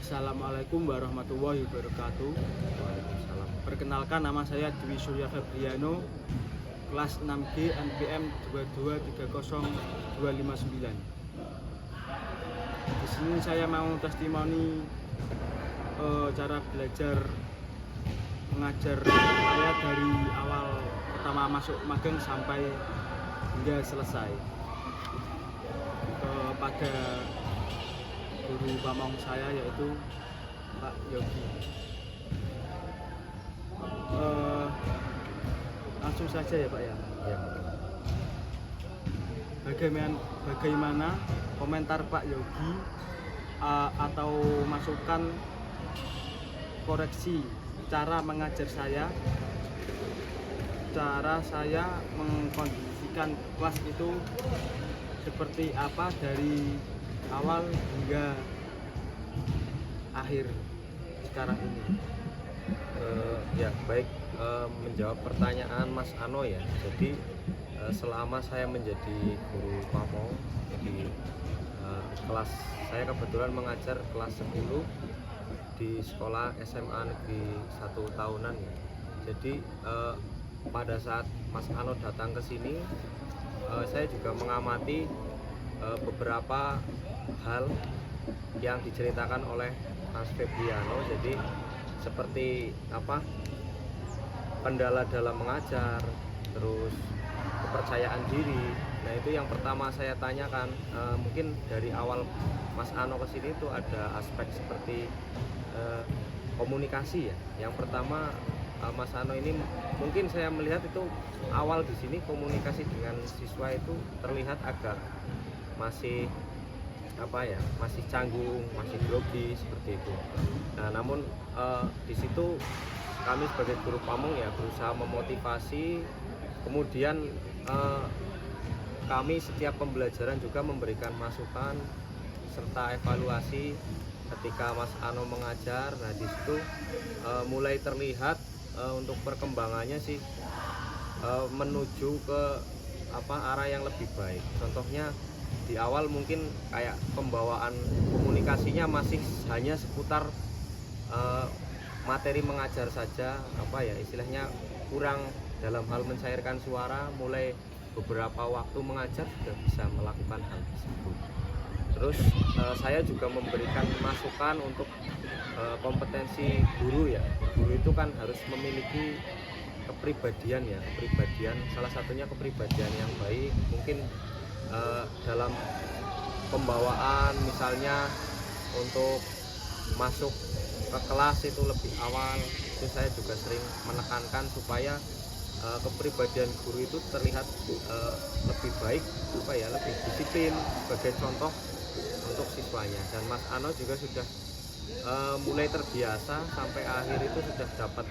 Assalamualaikum warahmatullahi wabarakatuh. Waalaikumsalam. Perkenalkan, nama saya Dwi Surya Febriano, kelas 6G NPM 2230259. Di sini saya mau testimoni cara belajar mengajar saya dari awal pertama masuk magang sampai hingga selesai. Kepada guru pamong saya yaitu Pak Yogi. Langsung saja ya Pak ya. Ya. Bagaimana komentar Pak Yogi atau masukan koreksi cara mengajar saya, cara saya mengkondisikan kelas itu seperti apa dari awal hingga akhir sekarang ini. Ya baik, menjawab pertanyaan Mas Ano ya. Jadi selama saya menjadi guru pamong di kelas, saya kebetulan mengajar kelas 10 di sekolah SMA Negeri 1 tahunan ya. Jadi pada saat Mas Ano datang ke sini, saya juga mengamati beberapa hal yang diceritakan oleh Mas Febriano. Jadi seperti apa, kendala dalam mengajar, terus kepercayaan diri. Nah itu yang pertama saya tanyakan. Mungkin dari awal Mas Ano kesini itu ada aspek seperti komunikasi ya. Yang pertama, Mas Ano ini mungkin saya melihat itu awal di sini komunikasi dengan siswa itu terlihat agak masih masih canggung, masih grogi seperti itu. Nah namun di situ kami sebagai guru pamong ya berusaha memotivasi. Kemudian kami setiap pembelajaran juga memberikan masukan serta evaluasi ketika Mas Ano mengajar. Nah di situ mulai terlihat untuk perkembangannya sih menuju ke arah yang lebih baik. Contohnya di awal mungkin kayak pembawaan komunikasinya masih hanya seputar materi mengajar saja, istilahnya kurang dalam hal mencairkan suara. Mulai beberapa waktu mengajar sudah bisa melakukan hal tersebut. Terus saya juga memberikan masukan untuk kompetensi guru ya. Guru itu kan harus memiliki kepribadian ya, salah satunya kepribadian yang baik. Mungkin dalam pembawaan misalnya untuk masuk ke kelas itu lebih awal, itu saya juga sering menekankan supaya kepribadian guru itu terlihat lebih baik, lebih disiplin sebagai contoh untuk siswanya. Dan Mas Ano juga sudah mulai terbiasa sampai akhir itu sudah dapat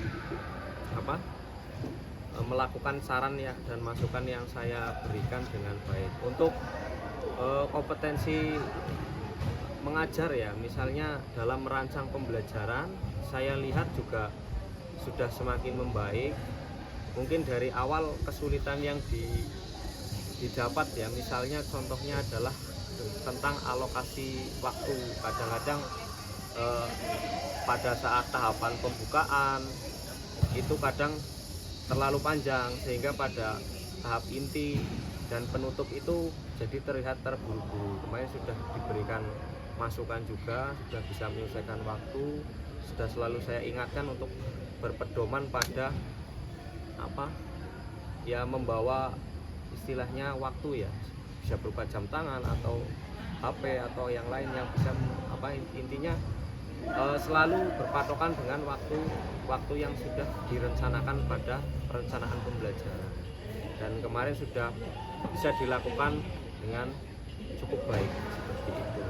melakukan saran ya dan masukan yang saya berikan dengan baik. Untuk kompetensi mengajar ya, misalnya dalam merancang pembelajaran, saya lihat juga sudah semakin membaik. Mungkin dari awal kesulitan yang didapat ya, misalnya contohnya adalah tentang alokasi waktu. Kadang-kadang pada saat tahapan pembukaan itu kadang terlalu panjang, sehingga pada tahap inti dan penutup itu jadi terlihat terburu-buru. Kemarin sudah diberikan masukan juga, sudah bisa menyelesaikan waktu. Sudah selalu saya ingatkan untuk berpedoman pada membawa istilahnya waktu ya, bisa berupa jam tangan atau HP atau yang lain yang bisa intinya selalu berpatokan dengan waktu yang sudah direncanakan pada perencanaan pembelajaran. Dan kemarin sudah bisa dilakukan dengan cukup baik seperti itu.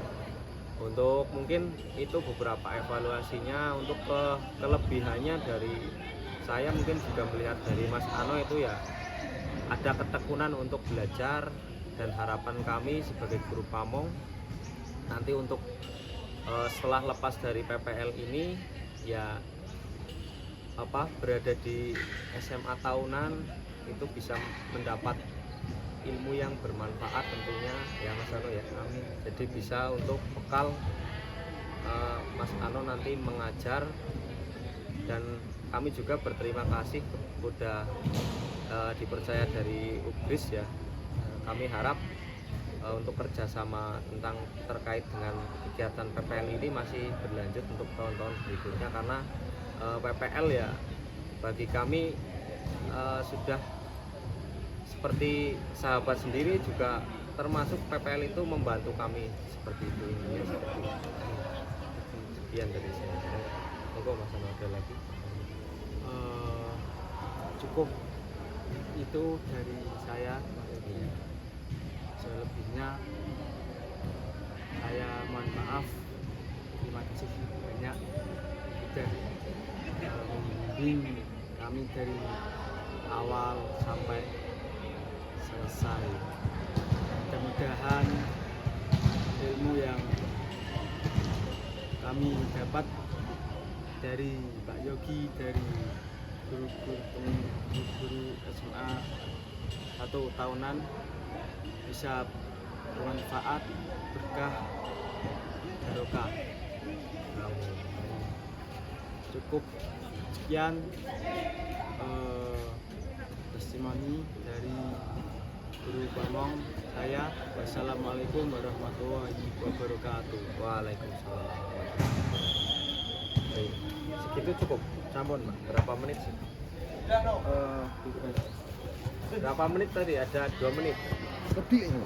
Untuk mungkin itu beberapa evaluasinya. Untuk kelebihannya dari saya mungkin juga melihat dari Mas Ano itu ya ada ketekunan untuk belajar, dan harapan kami sebagai guru pamong nanti untuk setelah lepas dari PPL ini ya berada di SMA tahunan itu bisa mendapat ilmu yang bermanfaat tentunya ya Mas Ano ya. Amin. Jadi bisa untuk bekal Mas Ano Sumarno nanti mengajar, dan kami juga berterima kasih kepada dipercaya dari UGRIS ya. Kami harap untuk kerjasama tentang terkait dengan kegiatan PPL ini masih berlanjut untuk tahun-tahun berikutnya, karena PPL ya bagi kami sudah seperti sahabat sendiri, juga termasuk PPL itu membantu kami seperti itu. Intinya seperti itu. Sekian dari saya. Monggo Mas Ano, ada lagi? Cukup itu dari saya. Selebihnya saya mohon maaf. Terima kasih banyak sudah membimbing kami dari awal sampai selesai. Mudah-mudahan ilmu yang kami dapat dari Pak Yogi, dari guru-guru SMA 1 tahunan bisa bermanfaat, berkah, barokah. Cukup sekian testimoni dari Guru Bambang saya. Wassalamualaikum warahmatullahi wabarakatuh. Waalaikumsalam. Baik, segitu cukup. Sampun, Pak. Berapa menit sih? Berapa menit tadi? Ada 2 menit. Lebih ini.